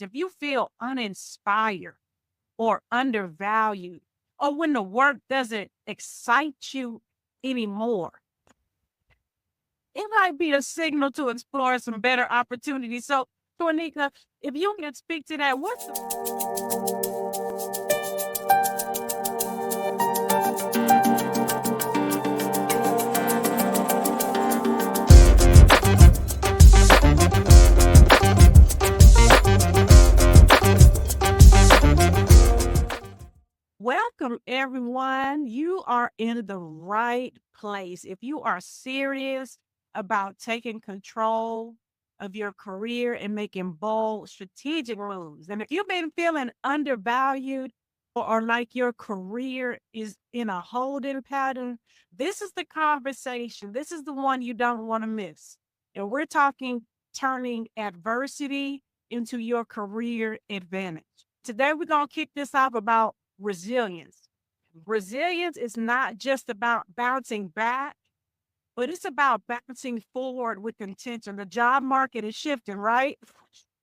If you feel uninspired or undervalued, or when the work doesn't excite you anymore, it might be a signal to explore some better opportunities. So, Tonika, if you can speak to that, what's welcome, everyone. You are in the right place. If you are serious about taking control of your career and making bold, strategic moves, and if you've been feeling undervalued or like your career is in a holding pattern, this is the conversation. This is the one you don't want to miss. And we're talking turning adversity into your career advantage. Today, we're going to kick this off about resilience. Resilience is not just about bouncing back, but it's about bouncing forward with intention. The job market is shifting, right?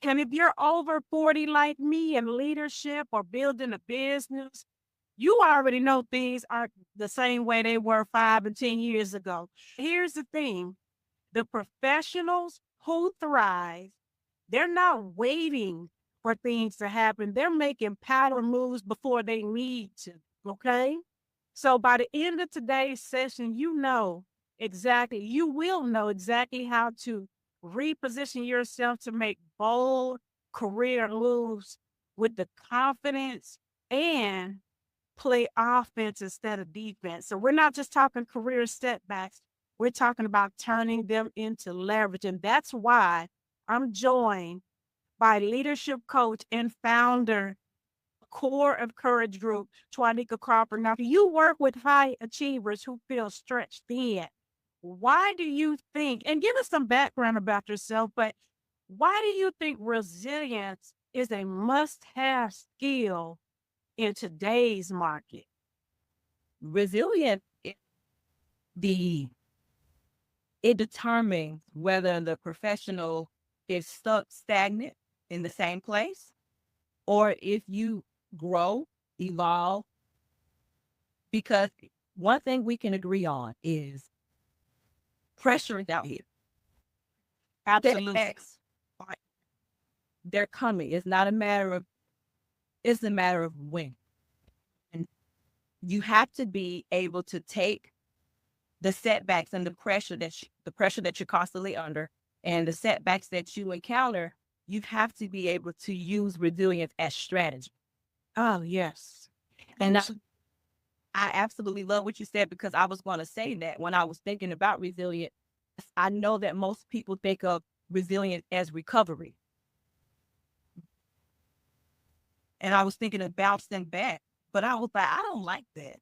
And if you're over 40 like me in leadership or building a business, you already know things aren't the same way they were 5 and 10 years ago. Here's the thing: the professionals who thrive, they're not waiting for things to happen. They're making pattern moves before they need to. Okay. So by the end of today's session, you will know exactly how to reposition yourself to make bold career moves with the confidence and play offense instead of defense. So we're not just talking career setbacks. We're talking about turning them into leverage. And that's why I'm joined by leadership coach and founder, Core of Courage Group, Twanika Crawford. Now, you work with high achievers who feel stretched thin. Why do you think, and give us some background about yourself, but why do you think resilience is a must have skill in today's market? Resilient the it determines whether the professional is stuck stagnant in the same place or if you grow, evolve. Because one thing we can agree on is pressure is out here. Absolutely. Setbacks, they're coming. It's not a matter of, it's a matter of when. And you have to be able to take the setbacks and the pressure that you're constantly under and the setbacks that you encounter. You have to be able to use resilience as strategy. Oh, yes. And I absolutely love what you said, because I was going to say that when I was thinking about resilience. I know that most people think of resilience as recovery. And I was thinking of bouncing back, but I was like, I don't like that.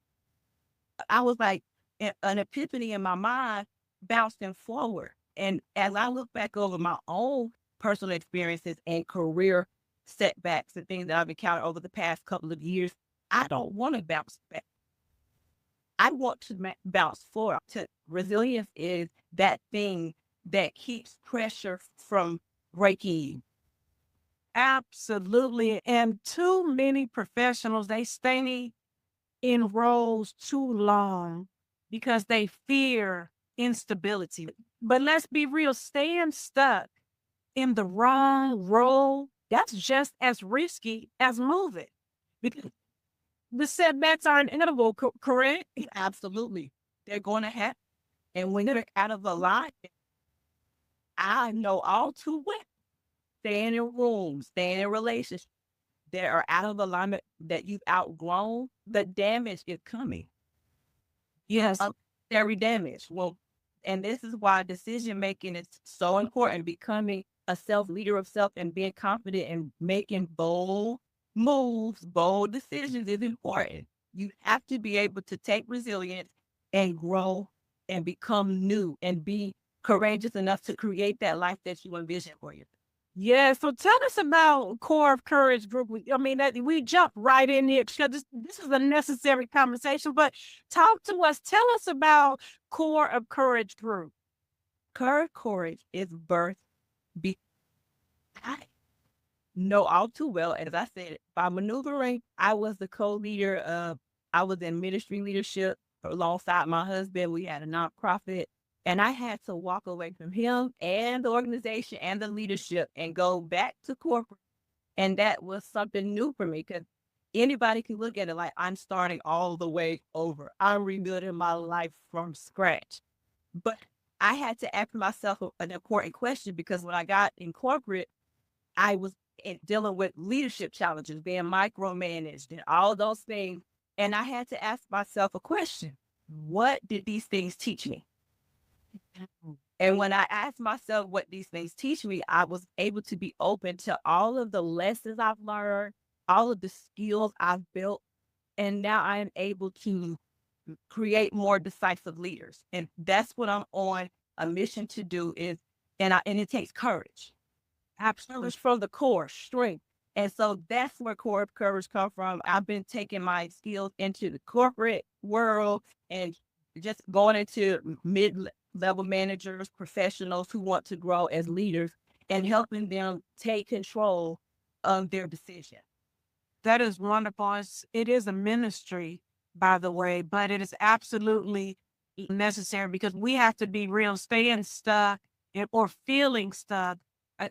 I was like, an epiphany in my mind, bouncing forward. And as I look back over my own personal experiences and career setbacks and things that I've encountered over the past couple of years, I don't want to bounce back. I want to bounce forward. Resilience is that thing that keeps pressure from breaking. Absolutely. And too many professionals, they stay in roles too long because they fear instability. But let's be real, staying stuck in the wrong role, that's just as risky as moving, because the setbacks are inevitable, correct? Absolutely. They're going to happen. And when they're out of alignment, I know all too well, staying in rooms, staying in relationships that are out of alignment, that you've outgrown, the damage is coming. Yes. Unnecessary damage. Well, and this is why decision making is so important. Becoming a leader of self and being confident and making bold moves, bold decisions is important. You have to be able to take resilience and grow and become new and be courageous enough to create that life that you envision for yourself. Yeah, so tell us about Core of Courage Group. I mean, that we jumped right in here because this is a necessary conversation. But talk to us. Tell us about Core of Courage Group. Courage is birth. I know all too well. As I said, by maneuvering, I was the co-leader of, I was in ministry leadership alongside my husband. We had a nonprofit, and I had to walk away from him and the organization and the leadership and go back to corporate. And that was something new for me because anybody can look at it like I'm starting all the way over. I'm rebuilding my life from scratch. But I had to ask myself an important question because when I got in corporate, I was dealing with leadership challenges, being micromanaged and all those things. And I had to ask myself a question. What did these things teach me? And when I asked myself what these things teach me, I was able to be open to all of the lessons I've learned, all of the skills I've built. And now I am able to create more decisive leaders. And that's what I'm on a mission to do is, and it takes courage. Absolutely. From the core strength. And so that's where core courage come from. I've been taking my skills into the corporate world and just going into mid-level managers, professionals who want to grow as leaders and helping them take control of their decision. That is wonderful. It is a ministry, by the way, but it is absolutely necessary because we have to be real, staying stuck or feeling stuck.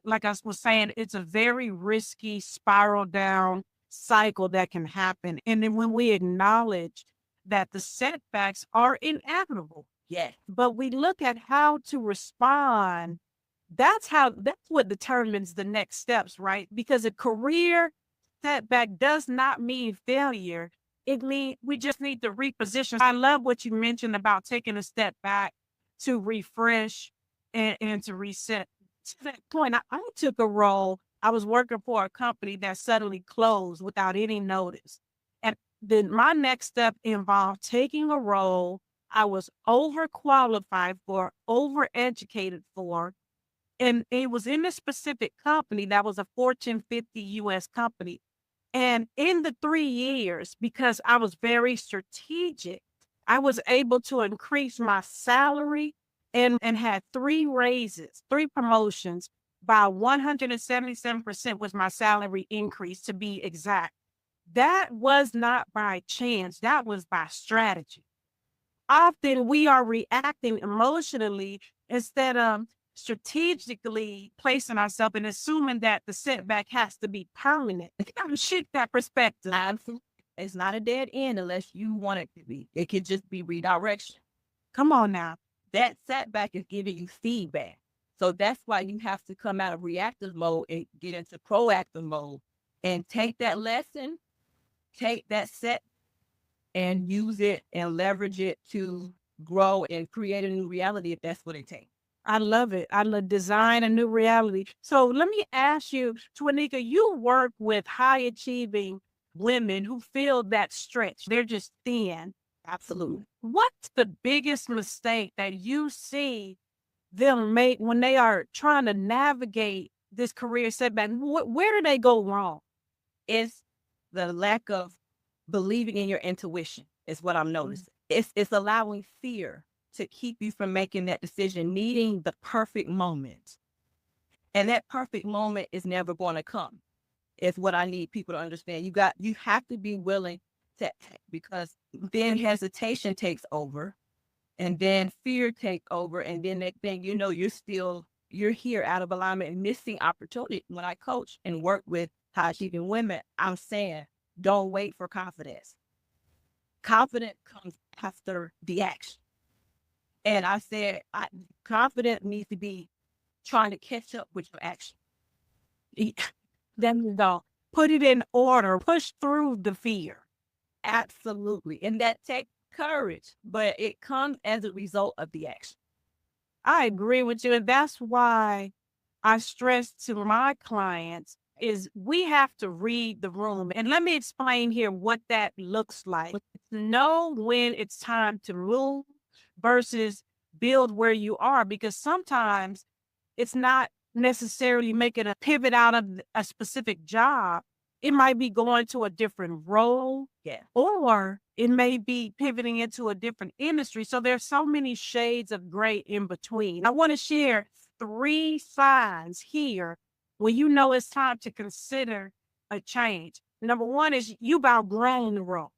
Like I was saying, it's a very risky spiral down cycle that can happen. And then when we acknowledge that the setbacks are inevitable, Yes. but we look at how to respond, that's what determines the next steps, right? Because a career setback does not mean failure. It means we just need to reposition. I love what you mentioned about taking a step back to refresh and to reset. To that point, I took a role. I was working for a company that suddenly closed without any notice. And then my next step involved taking a role I was overqualified for, overeducated for. And it was in a specific company that was a Fortune 50 US company. And in the 3 years, because I was very strategic, I was able to increase my salary and had 3 raises, 3 promotions by 177% was my salary increase to be exact. That was not by chance. That was by strategy. Often we are reacting emotionally instead of strategically placing ourselves and assuming that the setback has to be permanent. You gotta shift that perspective. Absolutely. It's not a dead end unless you want it to be. It could just be redirection. Come on now. That setback is giving you feedback. So that's why you have to come out of reactive mode and get into proactive mode and take that lesson, take that set and use it and leverage it to grow and create a new reality if that's what it takes. I love it. I love design a new reality. So let me ask you, Twanika, you work with high achieving women who feel that stretch. They're just thin. Absolutely. What's the biggest mistake that you see them make when they are trying to navigate this career setback? Where do they go wrong? It's the lack of believing in your intuition is what I'm noticing. It's allowing fear to keep you from making that decision, needing the perfect moment. And that perfect moment is never going to come. Is what I need people to understand. You have to be willing to, because then hesitation takes over and then fear takes over. And then that thing, you're here out of alignment and missing opportunity. When I coach and work with high achieving women, I'm saying, don't wait for confidence. Confidence comes after the action. And I said, confidence needs to be trying to catch up with your action. Then go put it in order, push through the fear. Absolutely. And that takes courage, but it comes as a result of the action. I agree with you. And that's why I stress to my clients is we have to read the room. And let me explain here what that looks like. Know when it's time to move versus build where you are, because sometimes it's not necessarily making a pivot out of a specific job. It might be going to a different role, or it may be pivoting into a different industry. So there's so many shades of gray in between. I want to share 3 signs here when you know it's time to consider a change. Number one is you've outgrown the role,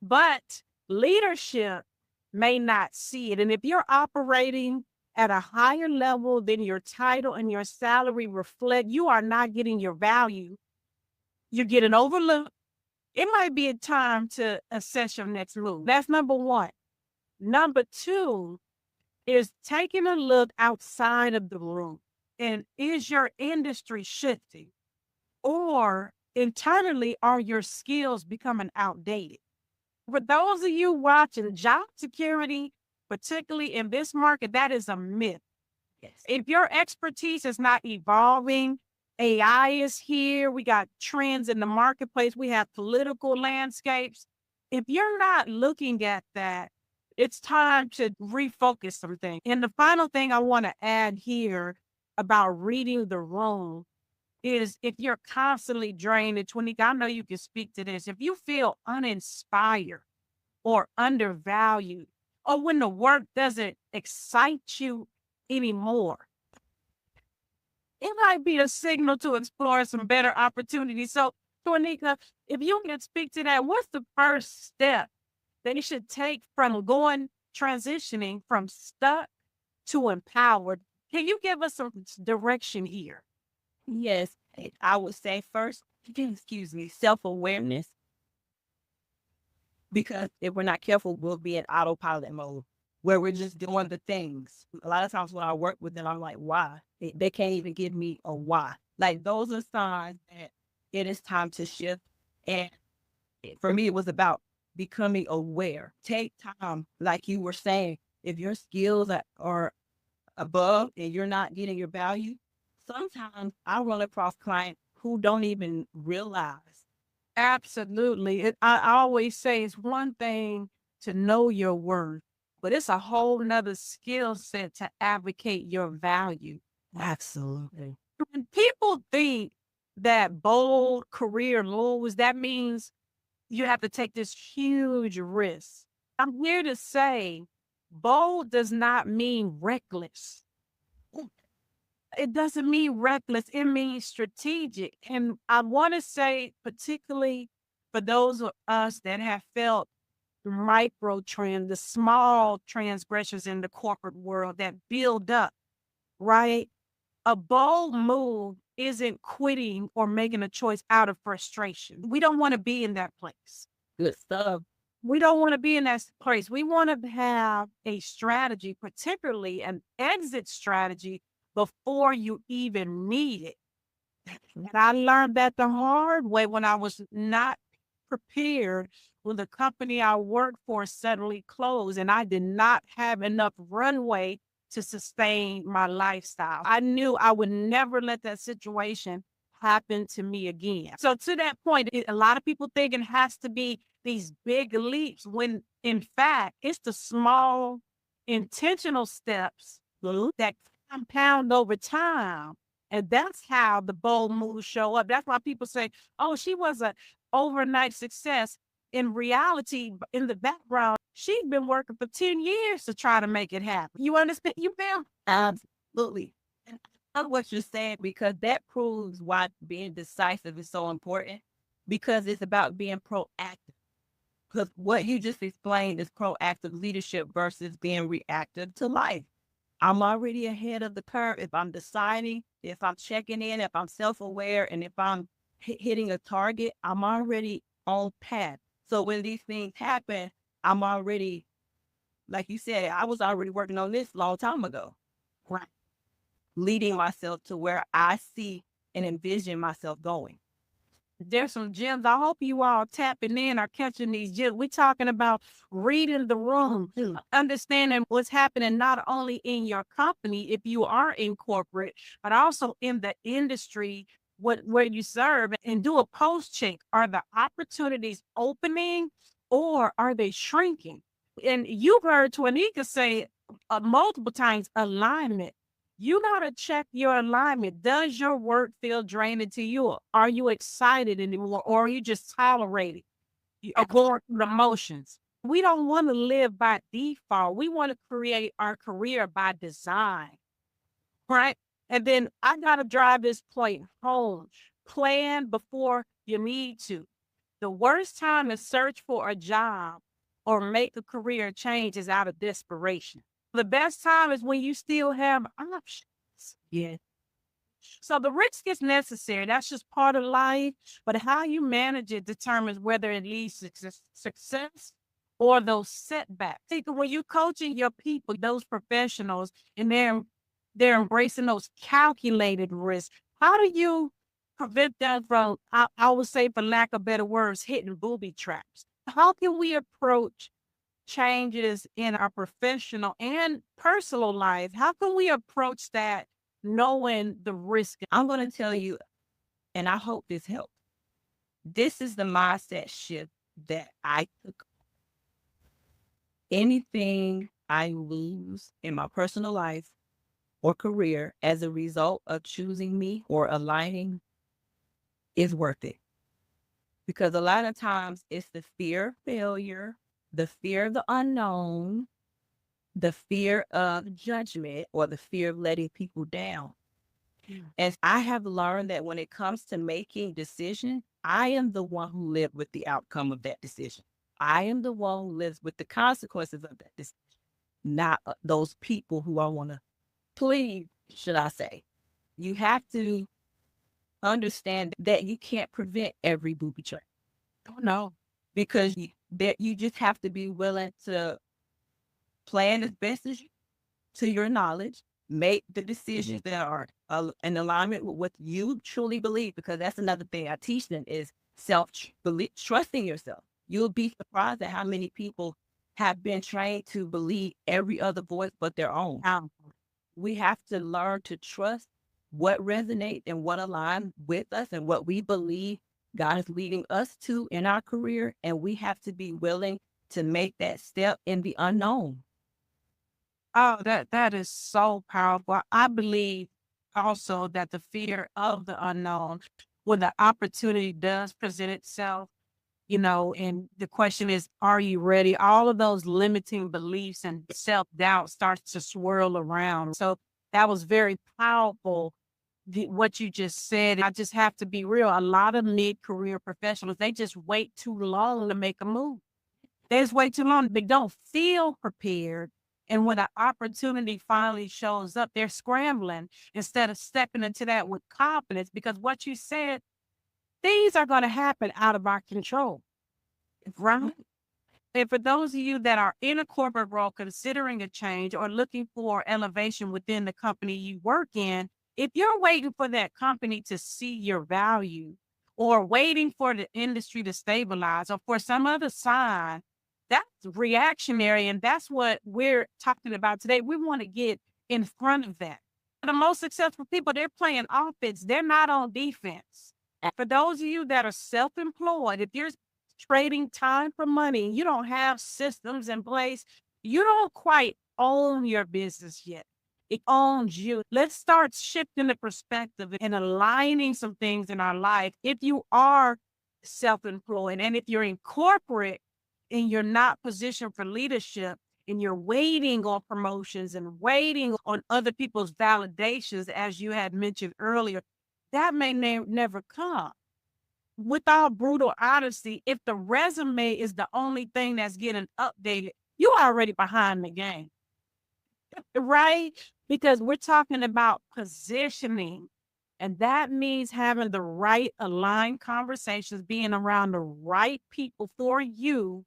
but leadership may not see it. And if you're operating at a higher level than your title and your salary reflect, you are not getting your value. You're getting overlooked. It might be a time to assess your next move. That's number one. Number two is taking a look outside of the room. And is your industry shifting? Or internally, are your skills becoming outdated? For those of you watching, job security, particularly in this market, that is a myth. Yes. If your expertise is not evolving, AI is here. We got trends in the marketplace. We have political landscapes. If you're not looking at that, it's time to refocus some things. And the final thing I want to add here about reading the room is if you're constantly drained at 20, I know you can speak to this. If you feel uninspired or undervalued, or when the work doesn't excite you anymore, it might be a signal to explore some better opportunities. So, Tonika, if you can speak to that, what's the first step that you should take from transitioning from stuck to empowered? Can you give us some direction here? Yes, I would say first, excuse me, self-awareness. Because if we're not careful, we'll be in autopilot mode where we're just doing the things. A lot of times when I work with them, I'm like, why? They can't even give me a why. Like those are signs that it is time to shift. And for me, it was about becoming aware. Take time, like you were saying, if your skills are above and you're not getting your value, sometimes I run across clients who don't even realize. Absolutely. I always say it's one thing to know your worth, but it's a whole nother skill set to advocate your value. Absolutely. When people think that bold career moves, that means you have to take this huge risk. I'm here to say bold does not mean reckless. It doesn't mean reckless. It means strategic. And I want to say, particularly for those of us that have felt micro trend, the small transgressions in the corporate world that build up, right? A bold move isn't quitting or making a choice out of frustration. We don't want to be in that place. Good stuff. We don't want to be in that place. We want to have a strategy, particularly an exit strategy, before you even need it. And I learned that the hard way when I was not prepared when the company I worked for suddenly closed and I did not have enough runway to sustain my lifestyle. I knew I would never let that situation happen to me again. So to that point, a lot of people think it has to be these big leaps when in fact it's the small intentional steps that compound over time. And that's how the bold moves show up. That's why people say, oh, she was an overnight success. In reality, in the background, she's been working for 10 years to try to make it happen. You understand? You feel? Absolutely. And I love what you're saying because that proves why being decisive is so important because it's about being proactive. Because what you just explained is proactive leadership versus being reactive to life. I'm already ahead of the curve. If I'm deciding, if I'm checking in, if I'm self-aware, and if I'm hitting a target, I'm already on path. So when these things happen, I'm already, like you said, I was already working on this a long time ago. Right. Leading myself to where I see and envision myself going. There's some gems. I hope you all tapping in or catching these gems. We're talking about reading the room, understanding what's happening not only in your company, if you are in corporate, but also in the industry where you serve, and do a post check. Are the opportunities opening or are they shrinking? And you've heard Twanika say multiple times, alignment. You got to check your alignment. Does your work feel draining to you? Are you excited anymore? Or are you just tolerating? You are going through the motions. We don't want to live by default. We want to create our career by design, right? And then I got to drive this point home. Plan before you need to. The worst time to search for a job or make a career change is out of desperation. The best time is when you still have options. Yeah. So the risk is necessary. That's just part of life. But how you manage it determines whether it leads to success or those setbacks. Think when you're coaching your people, those professionals, and they're embracing those calculated risks. How do you prevent them from, I would say, for lack of better words, hitting booby traps? How can we approach changes in our professional and personal life? How can we approach that knowing the risk? I'm going to tell you, and I hope this helps. This is the mindset shift that I took. Anything I lose in my personal life or career as a result of choosing me or aligning is worth it. Because a lot of times it's the fear of failure, the fear of the unknown, the fear of judgment, or the fear of letting people down. And I have learned that when it comes to making decisions, I am the one who lives with the outcome of that decision. I am the one who lives with the consequences of that decision, not those people who I want to please, should I say. You have to understand that you can't prevent every booby trap. Oh, no. Because you just have to be willing to plan as best as you, to your knowledge, make the decisions that are in alignment with what you truly believe, because that's another thing I teach them is trusting yourself. You'll be surprised at how many people have been trained to believe every other voice but their own. We have to learn to trust what resonates and what aligns with us and what we believe God is leading us to in our career. And we have to be willing to make that step in the unknown. Oh, that is so powerful. I believe also that the fear of the unknown, when the opportunity does present itself, and the question is, are you ready? All of those limiting beliefs and self-doubt starts to swirl around. So that was very powerful, what you just said. I just have to be real. A lot of mid-career professionals, they just wait too long to make a move. They just wait too long. They don't feel prepared. And when an opportunity finally shows up, they're scrambling instead of stepping into that with confidence, because what you said, things are going to happen out of our control. Right? And for those of you that are in a corporate role, considering a change or looking for elevation within the company you work in, if you're waiting for that company to see your value or waiting for the industry to stabilize or for some other sign, that's reactionary. And that's what we're talking about today. We want to get in front of that. The most successful people, they're playing offense. They're not on defense. And for those of you that are self-employed, if you're trading time for money, you don't have systems in place, you don't quite own your business yet. It owns you. Let's start shifting the perspective and aligning some things in our life. If you are self-employed and if you're in corporate and you're not positioned for leadership and you're waiting on promotions and waiting on other people's validations, as you had mentioned earlier, that may never come. Without brutal honesty, if the resume is the only thing that's getting updated, you're already behind the game. Right? Because we're talking about positioning. And that means having the right aligned conversations, being around the right people for you.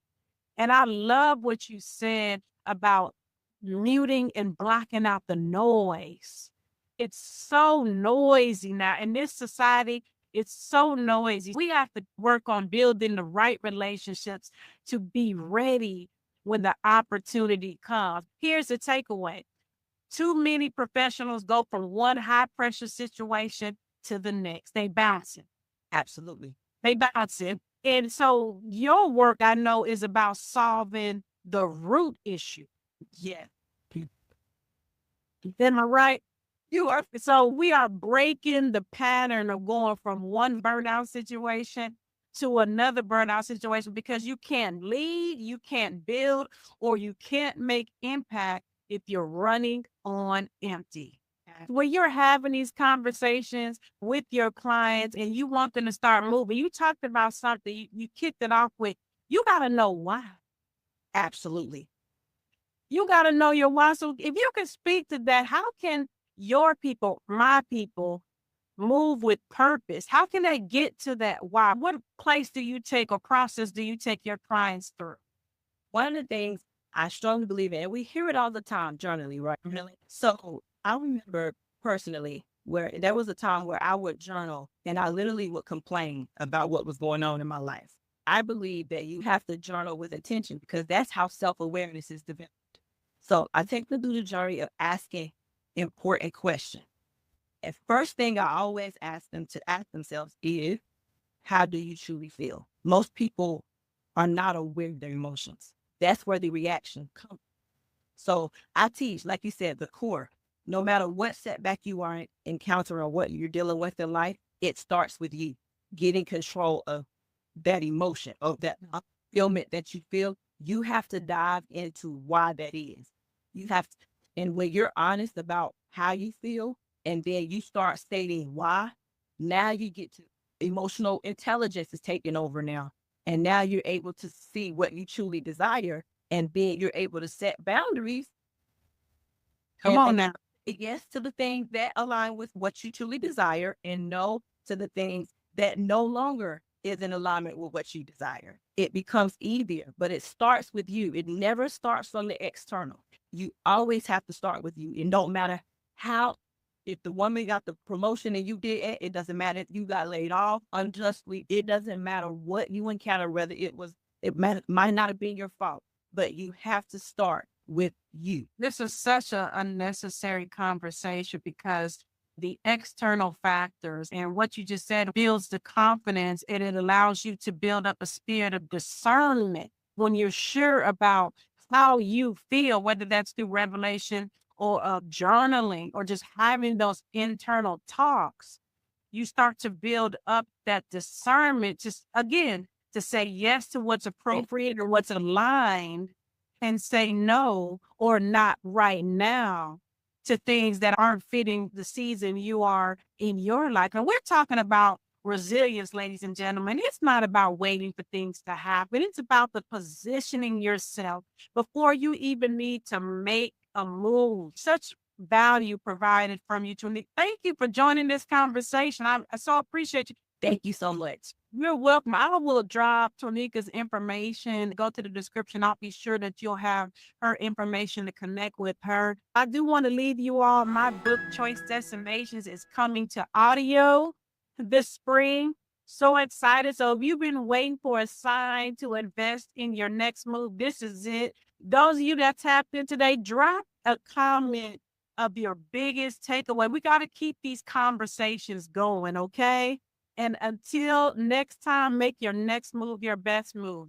And I love what you said about muting and blocking out the noise. It's so noisy now. In this society, it's so noisy. We have to work on building the right relationships to be ready when the opportunity comes. Here's the takeaway. Too many professionals go from one high pressure situation to the next. They bounce it. Absolutely. They bounce it. And so your work, I know, is about solving the root issue. Yeah. Am I right? You are. So we are breaking the pattern of going from one burnout situation to another burnout situation, because you can't lead, you can't build, or you can't make impact if you're running on empty. where you're having these conversations with your clients and you want them to start moving. You talked about something, you kicked it off with, you got to know why. Absolutely. You got to know your why. So if you can speak to that, how can your people, my people, move with purpose? How can they get to that why? What place do you take or process do you take your clients through? One of the things I strongly believe in, and we hear it all the time, journaling, right? Really? So I remember personally where there was a time where I would journal and I literally would complain about what was going on in my life. I believe that you have to journal with intention because that's how self-awareness is developed. So I take them through the journey of asking important questions. And first thing I always ask them to ask themselves is, how do you truly feel? Most people are not aware of their emotions. That's where the reaction comes. So I teach, like you said, the core. No matter what setback you are encountering or what you're dealing with in life, it starts with you getting control of that emotion, of that fulfillment that you feel. You have to dive into why that is. You have to, and when you're honest about how you feel, and then you start stating why, now you get to emotional intelligence is taking over now. And now you're able to see what you truly desire. And then you're able to set boundaries. Come on now. Yes to the things that align with what you truly desire, and no to the things that no longer is in alignment with what you desire. It becomes easier, but it starts with you. It never starts from the external. You always have to start with you. It don't matter how, if the woman got the promotion and you didn't, it doesn't matter if you got laid off unjustly. It doesn't matter what you encounter, whether might not have been your fault, but you have to start with you. This is such an unnecessary conversation because the external factors and what you just said builds the confidence and it allows you to build up a spirit of discernment when you're sure about how you feel, whether that's through revelation or journaling or just having those internal talks. You start to build up that discernment, just again, to say yes to what's appropriate or what's aligned and say no or not right now to things that aren't fitting the season you are in your life. And we're talking about resilience, ladies and gentlemen. It's not about waiting for things to happen. It's about the positioning yourself before you even need to make a move. Such value provided from you, Tonique. Thank you for joining this conversation. I so appreciate you. Thank you so much. You're welcome. I will drop Tonika's information. Go to the description. I'll be sure that you'll have her information to connect with her. I do want to leave you all. My book, Choice Destinations, is coming to audio this spring. So excited. So if you've been waiting for a sign to invest in your next move, this is it. Those of you that tapped in today, drop a comment of your biggest takeaway. We got to keep these conversations going, okay? And until next time, make your next move your best move.